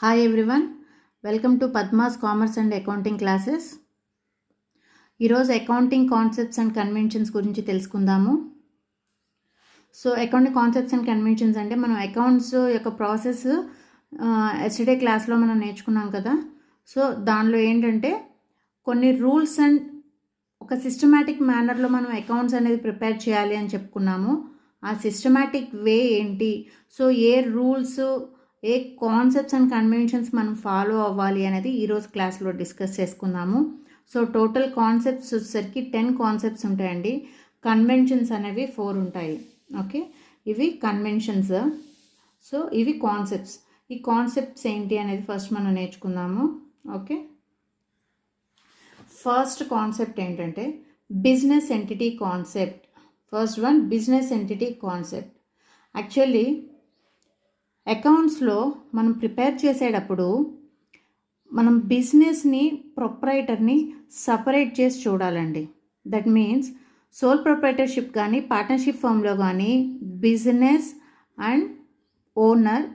Hi everyone, welcome to Padma's Commerce and Accounting classes. ఈరోజు accounting concepts and conventions గురించి తెలుసుకుందాము. So accounting concepts and conventions అంటే మనం accounts యొక్క process yesterday క్లాస్లో మనం నేర్చుకున్నాం కదా. సో దానిలో ఏంటంటే కొన్ని రూల్స్ అండ్ ఒక సిస్టమాటిక్ మేనర్లో మనం అకౌంట్స్ అనేది ప్రిపేర్ చేయాలి అని చెప్పుకున్నాము. ఆ సిస్టమాటిక్ వే ఏంటి, so A rules A concepts and conventions మనం ఫాలో అవ్వాలి అనేది ఈరోజు క్లాస్లో డిస్కస్ చేసుకుందాము. సో టోటల్ కాన్సెప్ట్స్ వచ్చేసరికి 10 కాన్సెప్ట్స్ ఉంటాయండి. కన్వెన్షన్స్ అనేవి 4 ఉంటాయి. ఓకే, ఇవి కన్వెన్షన్స్. సో ఇవి కాన్సెప్ట్స్. ఈ కాన్సెప్ట్స్ ఏంటి అనేది ఫస్ట్ మనం నేర్చుకుందాము. ఓకే, ఫస్ట్ కాన్సెప్ట్ ఏంటంటే business entity concept. First one business entity concept. Actually అకౌంట్స్లో మనం ప్రిపేర్ చేసేటప్పుడు మనం బిజినెస్ని ప్రొప్రైటర్ని సపరేట్ చేసి చూడాలండి. దట్ మీన్స్ సోల్ ప్రొప్రైటర్షిప్ కానీ పార్ట్నర్షిప్ ఫర్మ్లో కానీ బిజినెస్ అండ్ ఓనర్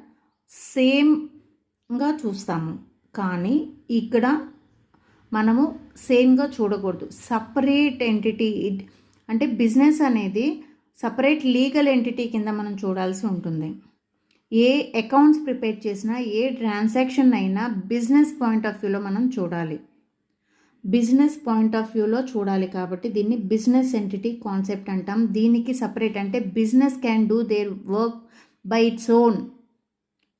సేమ్గా చూస్తాము, కానీ ఇక్కడ మనము సేమ్గా చూడకూడదు. సపరేట్ ఎంటిటీ అంటే బిజినెస్ అనేది సపరేట్ లీగల్ ఎంటిటీ కింద మనం చూడాల్సి ఉంటుంది. ఏ అకౌంట్స్ ప్రిపేర్ చేసినా ఏ ట్రాన్సాక్షన్ అయినా బిజినెస్ పాయింట్ ఆఫ్ వ్యూలో మనం చూడాలి. బిజినెస్ పాయింట్ ఆఫ్ వ్యూలో చూడాలి కాబట్టి దీన్ని బిజినెస్ ఎంటిటీ కాన్సెప్ట్ అంటాం. దీనికి సపరేట్ అంటే business can do their work by its own.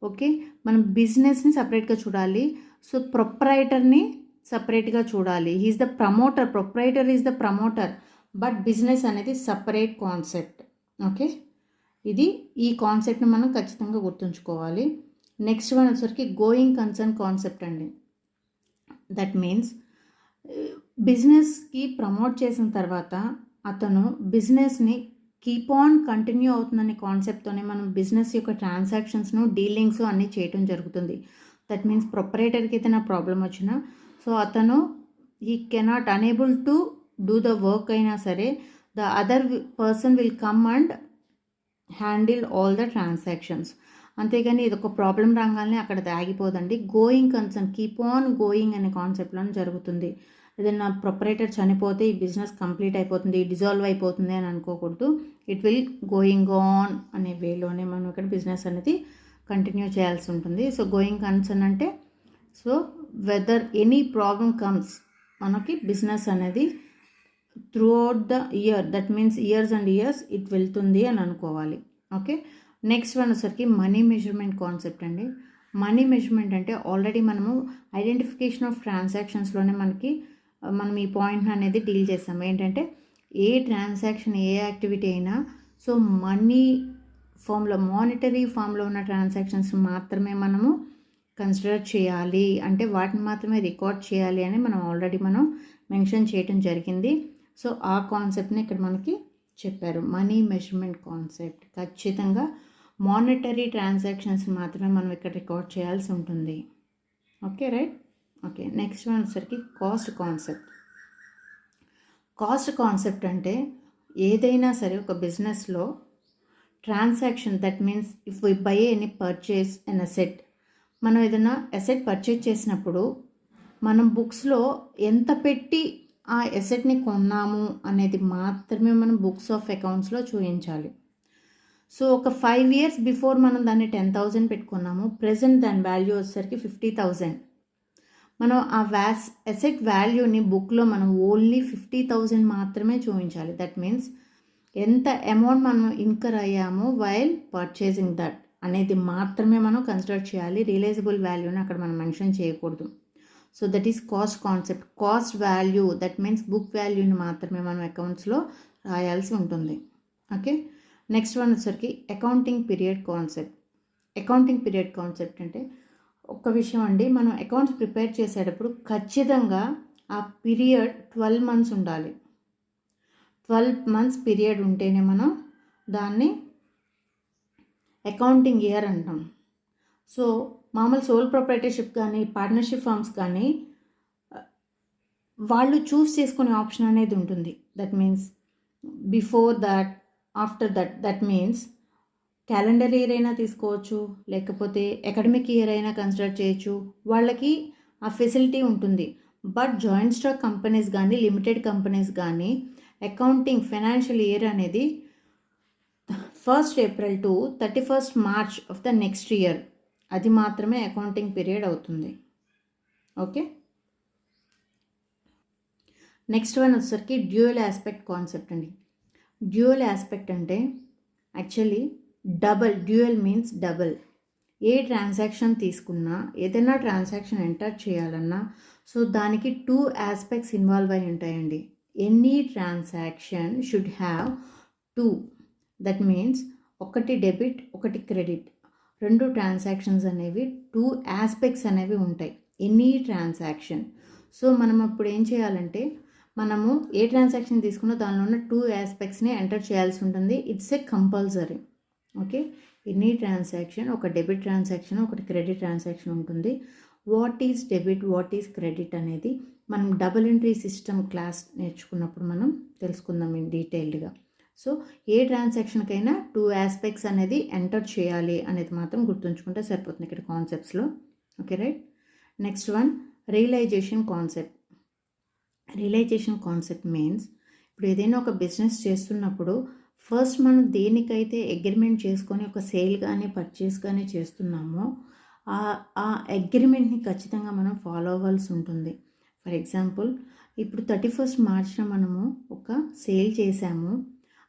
Okay, మనం బిజినెస్ని సపరేట్గా చూడాలి. సో ప్రొప్రైటర్ని సపరేట్గా చూడాలి. He's the promoter, proprietor is the promoter, but business అనేది సపరేట్ కాన్సెప్ట్. ఓకే, ఇది ఈ కాన్సెప్ట్ని మనం ఖచ్చితంగా గుర్తుంచుకోవాలి. నెక్స్ట్ వన్ వచ్చేసరికి గోయింగ్ కన్సర్న్ కాన్సెప్ట్ అండి. దట్ మీన్స్ బిజినెస్కి ప్రమోట్ చేసిన తర్వాత అతను బిజినెస్ని కీప్ ఆన్ కంటిన్యూ అవుతుందనే కాన్సెప్ట్తోనే మనం బిజినెస్ యొక్క ట్రాన్సాక్షన్స్ను డీలింగ్స్ అన్నీ చేయడం జరుగుతుంది. దట్ మీన్స్ ప్రొపరేటర్కి ఏదైనా ప్రాబ్లం వచ్చినా సో అతను he cannot unable to do the work అయినా సరే the other person will come and handle all the transactions. అంతేగాని ఇది ఒక ప్రాబ్లం రాగానే అక్కడ ఆగిపోదండి. Going concern, keep on going అనే కాన్సెప్ట్లో జరుగుతుంది. ఏదైనా ప్రొపరేటర్ చనిపోతే ఈ బిజినెస్ కంప్లీట్ అయిపోతుంది, డిజాల్వ్ అయిపోతుంది అని అనుకోకూడదు. ఇట్ విల్ గోయింగ్ ఆన్ అనే వేలోనే మనం ఇక్కడ బిజినెస్ అనేది కంటిన్యూ చేయాల్సి ఉంటుంది. సో గోయింగ్ కన్సర్న్ అంటే so whether any problem comes మనకి బిజినెస్ అనేది throughout the year, that means years and years it వెళ్తుంది అని అనుకోవాలి. ఓకే, నెక్స్ట్ వన్ వచ్చరికి మనీ మెజర్మెంట్ కాన్సెప్ట్ అండి. మనీ మెజర్మెంట్ అంటే ఆల్రెడీ మనము ఐడెంటిఫికేషన్ ఆఫ్ ట్రాన్సాక్షన్స్లోనే మనం ఈ పాయింట్ అనేది డీల్ చేస్తాము. ఏంటంటే ఏ ట్రాన్సాక్షన్ ఏ యాక్టివిటీ అయినా సో మనీ ఫామ్లో మానిటరీ ఫామ్లో ఉన్న ట్రాన్సాక్షన్స్ మాత్రమే మనము కన్సిడర్ చేయాలి, అంటే వాటిని మాత్రమే రికార్డ్ చేయాలి అని మనం ఆల్రెడీ మెన్షన్ చేయడం జరిగింది. సో ఆ కాన్సెప్ట్ని ఇక్కడ మనకి చెప్పారు, మనీ మెజర్మెంట్ కాన్సెప్ట్. ఖచ్చితంగా మానిటరీ ట్రాన్సాక్షన్స్ మాత్రమే మనం ఇక్కడ రికార్డ్ చేయాల్సి ఉంటుంది. Okay, right. Okay, next one వచ్చేసరికి కాస్ట్ కాన్సెప్ట్. కాస్ట్ కాన్సెప్ట్ అంటే ఏదైనా సరే ఒక బిజినెస్లో transaction, that means if we buy any purchase an asset, మనం ఏదైనా అసెట్ పర్చేజ్ చేసినప్పుడు మనం బుక్స్లో ఎంత పెట్టి ఆ అసెట్ని కొన్నాము అనేది మాత్రమే మనం బుక్స్ ఆఫ్ అకౌంట్స్లో చూపించాలి. సో ఒక 5 years బిఫోర్ మనం దాన్ని 10,000 పెట్టుకున్నాము, ప్రెజెంట్ దాని వాల్యూ వచ్చేసరికి 50,000. మనం ఆ అసెట్ వాల్యూని బుక్లో మనం ఓన్లీ 50,000 మాత్రమే చూపించాలి. దట్ మీన్స్ ఎంత అమౌంట్ మనం ఇన్కర్ అయ్యాము వైల్ పర్చేసింగ్ దట్ అనేది మాత్రమే మనం కన్సిడర్ చేయాలి. రియలైజబుల్ వాల్యూని అక్కడ మనం మెన్షన్ చేయకూడదు. So that is cost concept. Cost value, that means book వాల్యూని మాత్రమే మనం అకౌంట్స్లో రాయాల్సి ఉంటుంది. ఓకే, నెక్స్ట్ వన్ వచ్చరికి accounting period concept. Accounting period concept అంటే ఒక్క విషయం అండి, మనం అకౌంట్స్ ప్రిపేర్ చేసేటప్పుడు ఖచ్చితంగా ఆ పీరియడ్ 12 months ఉండాలి. 12 months పీరియడ్ ఉంటేనే మనం దాన్ని అకౌంటింగ్ ఇయర్ అంటాం. సో మామూలు సోల్ ప్రొపరైటర్షిప్ కానీ పార్ట్నర్షిప్ ఫార్మ్స్ కానీ వాళ్ళు చూస్ చేసుకునే ఆప్షన్ అనేది ఉంటుంది. That means before that, after that, that means calendar year అయినా తీసుకోవచ్చు, లేకపోతే అకాడమిక్ ఇయర్ అయినా కన్సిడర్ చేయొచ్చు. వాళ్ళకి ఆ ఫెసిలిటీ ఉంటుంది. బట్ జాయింట్ స్టాక్ కంపెనీస్ కానీ లిమిటెడ్ కంపెనీస్ కానీ అకౌంటింగ్ ఫైనాన్షియల్ ఇయర్ అనేది 1st April to 31st March of the next year, అది మాత్రమే అకౌంటింగ్ పీరియడ్ అవుతుంది. ఓకే, నెక్స్ట్ వన్ వచ్చేసరికి డ్యూయల్ ఆస్పెక్ట్ కాన్సెప్ట్ అండి. డ్యూయల్ ఆస్పెక్ట్ అంటే యాక్చువల్లీ డ్యూయల్ మీన్స్ డబల్. ఏ transaction తీసుకున్నా, ఏదైనా ట్రాన్సాక్షన్ ఎంటర్ చేయాలన్నా సో దానికి 2 ఆస్పెక్ట్స్ ఇన్వాల్వ్ అయి ఉంటాయండి. Any transaction should have 2. That means ఒకటి డెబిట్, ఒకటి క్రెడిట్, 2 ట్రాన్సాక్షన్స్ అనేవి 2 ఆస్పెక్ట్స్ అనేవి ఉంటాయి ఎనీ ట్రాన్సాక్షన్. సో మనం అప్పుడు ఏం చేయాలంటే, మనము ఏ ట్రాన్సాక్షన్ తీసుకున్నా దానిలో ఉన్న 2 ఆస్పెక్ట్స్ని ఎంటర్ చేయాల్సి ఉంటుంది. It's a compulsory. Okay, any transaction, ఒక డెబిట్ ట్రాన్సాక్షన్, ఒకటి క్రెడిట్ ట్రాన్సాక్షన్ ఉంటుంది. What is debit, what is credit అనేది మనం డబుల్ ఎంట్రీ సిస్టమ్ క్లాస్ నేర్చుకున్నప్పుడు మనం తెలుసుకుందాం ఇన్ డీటెయిల్డ్గా. సో ఏ ట్రాన్సాక్షన్కైనా 2 ఆస్పెక్ట్స్ అనేది ఎంటర్ చేయాలి అనేది మాత్రం గుర్తుంచుకుంటే సరిపోతుంది ఇక్కడ కాన్సెప్ట్స్లో. Okay right. Next one realization concept. Realization concept means ఇప్పుడు ఏదైనా ఒక బిజినెస్ చేస్తున్నప్పుడు ఫస్ట్ మనం దేనికైతే అగ్రిమెంట్ చేసుకొని ఒక సేల్ కానీ పర్చేస్ కానీ చేస్తున్నామో ఆ అగ్రిమెంట్ని ఖచ్చితంగా మనం ఫాలో అవ్వాల్సి ఉంటుంది. ఫర్ ఎగ్జాంపుల్, ఇప్పుడు 31st Marchన మనము ఒక సేల్ చేసాము.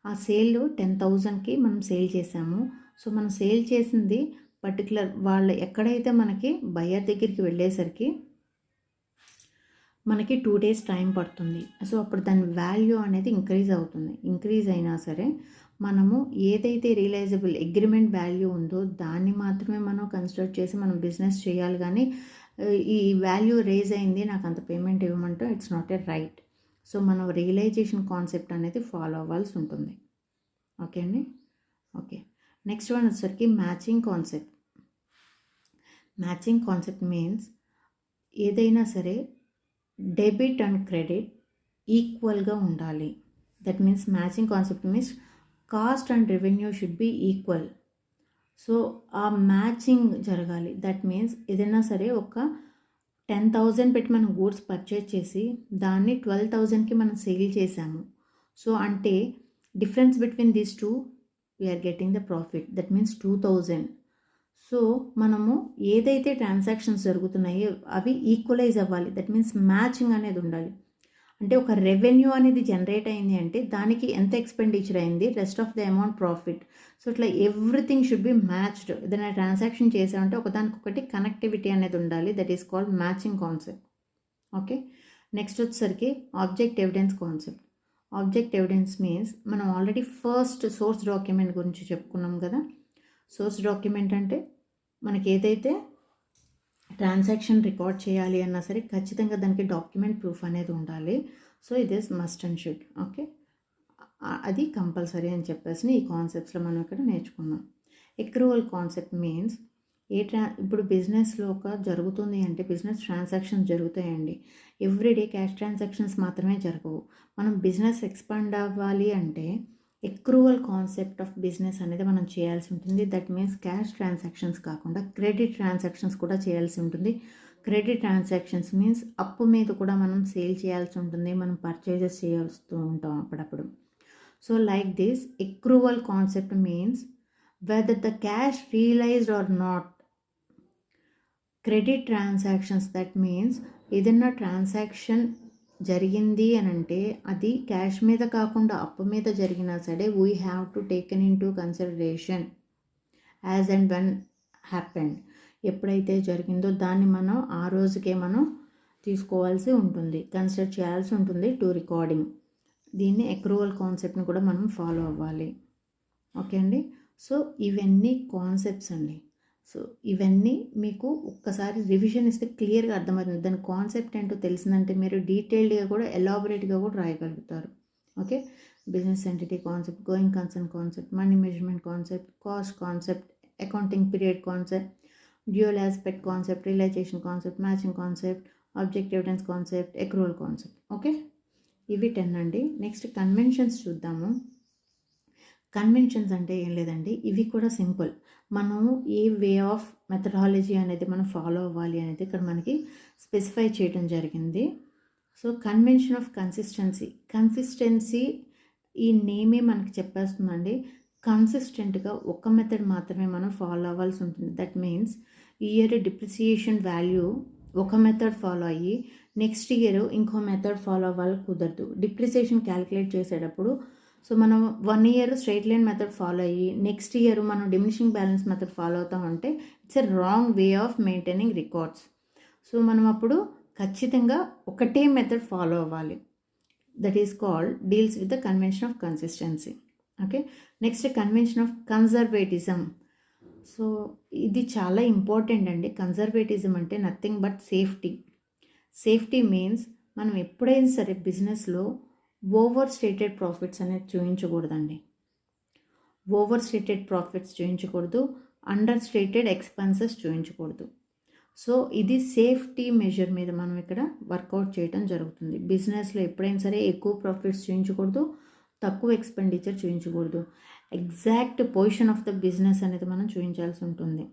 ఆ సేల్ 10,000కి మనం సేల్ చేసాము. సో మనం సేల్ చేసింది పర్టికులర్ వాళ్ళు ఎక్కడైతే మనకి బయ్యర్ దగ్గరికి వెళ్ళేసరికి మనకి 2 days టైం పడుతుంది. సో అప్పుడు దాని వాల్యూ అనేది ఇంక్రీజ్ అవుతుంది. ఇంక్రీజ్ అయినా సరే మనము ఏదైతే రియలైజబుల్ అగ్రిమెంట్ వాల్యూ ఉందో దాన్ని మాత్రమే మనం కన్సిడర్ చేసి మనం బిజినెస్ చేయాలి. కానీ ఈ వాల్యూ రేజ్ అయింది, నాకు అంత పేమెంట్ ఇవ్వమంటే it's not a right. So మనం రియలైజేషన్ కాన్సెప్ట్ అనేది ఫాలో అవ్వాల్సి ఉంటుంది. ఓకే అండి. ఓకే, నెక్స్ట్ వన్ వచ్చేసరికి matching concept. Matching concept means ఏదైనా సరే డెబిట్ అండ్ క్రెడిట్ ఈక్వల్గా ఉండాలి. That means matching concept means cost and revenue should be equal. So ఆ మ్యాచింగ్ జరగాలి. దట్ మీన్స్ ఏదైనా సరే ఒక 10,000 పెట్టి మనం గూడ్స్ పర్చేజ్ చేసి దాన్ని 12,000కి మనం సేల్ చేసాము. సో అంటే difference between these 2 we're getting the profit. That means 2,000. So మనము ఏదైతే ట్రాన్సాక్షన్స్ జరుగుతున్నాయో అవి ఈక్వలైజ్ అవ్వాలి. దట్ మీన్స్ మ్యాచింగ్ అనేది ఉండాలి. అంటే ఒక రెవెన్యూ అనేది జనరేట్ అయింది అంటే దానికి ఎంత ఎక్స్పెండిచర్ అయింది, rest of the amount profit. So ఇట్లా ఎవ్రీథింగ్ షుడ్ బి మ్యాచ్డ్. ఏదైనా ట్రాన్సాక్షన్ చేసామంటే ఒకదానికొకటి కనెక్టివిటీ అనేది ఉండాలి. That is called matching concept. Okay, next వచ్చేసరికి object evidence concept. Object evidence means మనం ఆల్రెడీ ఫస్ట్ సోర్స్ డాక్యుమెంట్ గురించి చెప్పుకున్నాం కదా. సోర్స్ డాక్యుమెంట్ అంటే మనకి ఏదైతే ట్రాన్సాక్షన్ రికార్డ్ చేయాలి అన్నా సరే ఖచ్చితంగా దానికి డాక్యుమెంట్ ప్రూఫ్ అనేది ఉండాలి. సో ఇది is must and should. Okay, అది కంపల్సరీ అని చెప్పేసి ఈ కాన్సెప్ట్స్లో మనం ఇక్కడ నేర్చుకున్నాం. ఎక్రూవల్ కాన్సెప్ట్ మీన్స్ ఇప్పుడు బిజినెస్లో ఒక జరుగుతుంది అంటే బిజినెస్ ట్రాన్సాక్షన్స్ జరుగుతాయండి. ఎవ్రీడే క్యాష్ ట్రాన్సాక్షన్స్ మాత్రమే జరగవు. మనం బిజినెస్ ఎక్స్పాండ్ అవ్వాలి అంటే ఎక్రూవల్ కాన్సెప్ట్ ఆఫ్ బిజినెస్ అనేది మనం చేయాల్సి ఉంటుంది. దట్ మీన్స్ క్యాష్ ట్రాన్సాక్షన్స్ కాకుండా క్రెడిట్ ట్రాన్సాక్షన్స్ కూడా చేయాల్సి ఉంటుంది. క్రెడిట్ ట్రాన్సాక్షన్స్ మీన్స్ అప్పు మీద కూడా మనం సేల్ చేయాల్సి ఉంటుంది, మనం పర్చేజెస్ చేయాల్సి ఉంటాం అప్పుడప్పుడు. So like this accrual concept means whether the cash realized or not. Credit transactions that means ఏదైనా ట్రాన్సాక్షన్ జరిగింది అని అంటే అది క్యాష్ మీద కాకుండా అప్పు మీద జరిగినా సరే we have to taken in to consideration as and when happened. ఎప్పుడైతే జరిగిందో దాన్ని మనం ఆ రోజుకే మనం తీసుకోవాల్సి ఉంటుంది, కన్సిడర్ చేయాల్సి ఉంటుంది టు రికార్డింగ్. దీన్ని ఎక్రూవల్ కాన్సెప్ట్ని కూడా మనం ఫాలో అవ్వాలి. ఓకే అండి. సో ఇవన్నీ కాన్సెప్ట్స్ అండి. సో ఇవన్నీ మీకు ఒక్కసారి రివిజన్ ఇస్తే క్లియర్గా అర్థమవుతుంది. దాని కాన్సెప్ట్ ఏంటో తెలిసిందంటే మీరు డీటెయిల్డ్గా కూడా ఎలాబొరేట్గా కూడా రాయగలుగుతారు. Okay, business entity concept, going concern concept, money measurement concept, cost concept, accounting period concept, dual aspect concept, realization concept, matching concept, object evidence concept, accrual concept. Okay, ఇవి 10 అండి. నెక్స్ట్ కన్వెన్షన్స్ చూద్దాము. కన్వెన్షన్స్ అంటే ఏం లేదండి, ఇవి కూడా simple. మనం ఏ way of methodology అనేది మనం ఫాలో అవ్వాలి అనేది ఇక్కడ మనకి స్పెసిఫై చేయడం జరిగింది. సో కన్వెన్షన్ ఆఫ్ కన్సిస్టెన్సీ ఈ నేమే మనకి చెప్పేస్తుందండి. కన్సిస్టెంట్గా ఒక మెథడ్ మాత్రమే మనం ఫాలో అవ్వాల్సి ఉంటుంది. That means year depreciation value ఒక మెథడ్ ఫాలో అయ్యి నెక్స్ట్ ఇయర్ ఇంకో మెథడ్ ఫాలో అవ్వాలి కుదరదు. డిప్రిసియేషన్ క్యాలిక్యులేట్ చేసేటప్పుడు సో మనం 1 year straight line method follow అయ్యి నెక్స్ట్ ఇయర్ మనం డిమినిషింగ్ బ్యాలెన్స్ మెథడ్ ఫాలో అవుతామంటే it's a wrong way of maintaining records. So మనం అప్పుడు ఖచ్చితంగా ఒకటే మెథడ్ ఫాలో అవ్వాలి. That is called deals with the convention of consistency. Okay, next convention of conservatism. So ఇది చాలా important అండి. కన్జర్వేటిజం అంటే నథింగ్ బట్ సేఫ్టీ మీన్స్ మనం ఎప్పుడైనా సరే బిజినెస్లో ఓవర్ స్టేటెడ్ ప్రాఫిట్స్ అనేది చూపించకూడదండి. ఓవర్ స్టేటెడ్ ప్రాఫిట్స్ చూపించకూడదు, అండర్ స్టేటెడ్ ఎక్స్పెన్సెస్ చూపించకూడదు. సో ఇది సేఫ్టీ మెజర్ మీద మనం ఇక్కడ వర్కౌట్ చేయడం జరుగుతుంది. బిజినెస్లో ఎప్పుడైనా సరే ఎక్కువ ప్రాఫిట్స్ చూపించకూడదు, తక్కువ ఎక్స్పెండిచర్ చూపించకూడదు. Exact position of the business అనేది మనం చూపించాల్సి ఉంటుంది.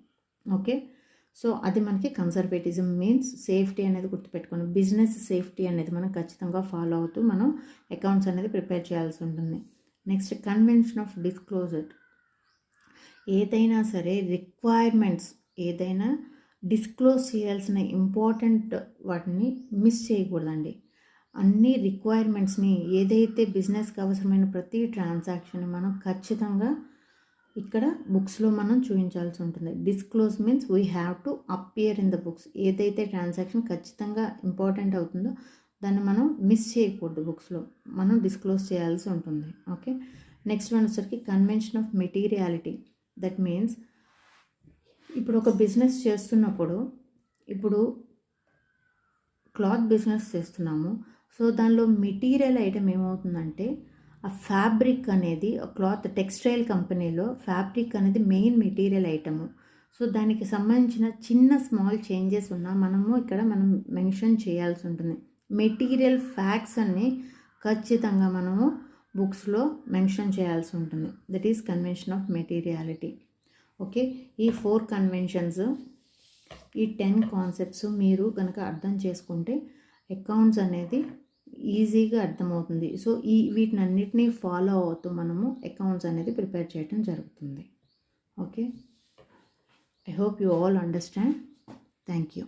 ఓకే, సో అది మనకి కన్సర్వేటిజం మీన్స్ సేఫ్టీ అనేది గుర్తుపెట్టుకోండి. బిజినెస్ సేఫ్టీ అనేది మనం ఖచ్చితంగా ఫాలో అవుతూ మనం అకౌంట్స్ అనేది ప్రిపేర్ చేయాల్సి ఉంటుంది. Next convention of disclosure. ఏదైనా సరే రిక్వైర్మెంట్స్ ఏదైనా డిస్క్లోజ్ చేయాల్సిన ఇంపార్టెంట్ వాటిని మిస్ చేయకూడదండి. అన్ని రిక్వైర్మెంట్స్ని ఏదైతే బిజినెస్కి అవసరమైన ప్రతి ట్రాన్సాక్షన్ మనం ఖచ్చితంగా ఇక్కడ బుక్స్లో మనం చూపించాల్సి ఉంటుంది. Disclose means we have to appear in the books. ఏదైతే ట్రాన్సాక్షన్ ఖచ్చితంగా ఇంపార్టెంట్ అవుతుందో దాన్ని మనం మిస్ చేయకూడదు, బుక్స్లో మనం డిస్క్లోజ్ చేయాల్సి ఉంటుంది. ఓకే, నెక్స్ట్ వన్ వచ్చరికి convention of materiality. That means ఇప్పుడు ఒక బిజినెస్ చేస్తున్నప్పుడు, ఇప్పుడు క్లాత్ బిజినెస్ చేస్తున్నాము. సో దానిలో మెటీరియల్ ఐటమ్ ఏమవుతుందంటే ఆ ఫ్యాబ్రిక్ అనేది క్లాత్ టెక్స్టైల్ కంపెనీలో ఫ్యాబ్రిక్ అనేది మెయిన్ మెటీరియల్ ఐటము. సో దానికి సంబంధించిన చిన్న స్మాల్ చేంజెస్ ఉన్నా మనం మెన్షన్ చేయాల్సి ఉంటుంది. మెటీరియల్ ఫ్యాక్ట్స్ అన్ని ఖచ్చితంగా మనము బుక్స్లో మెన్షన్ చేయాల్సి ఉంటుంది. That is convention of materiality. Okay, ఈ 4 కన్వెన్షన్స్, ఈ 10 కాన్సెప్ట్స్ మీరు కనుక అర్థం చేసుకుంటే అకౌంట్స్ అనేది ఈజీగా అర్థమవుతుంది. సో వీటినన్నిటినీ ఫాలో అవుతూ మనము అకౌంట్స్ అనేది ప్రిపేర్ చేయడం జరుగుతుంది. Okay, I hope you all understand. Thank you.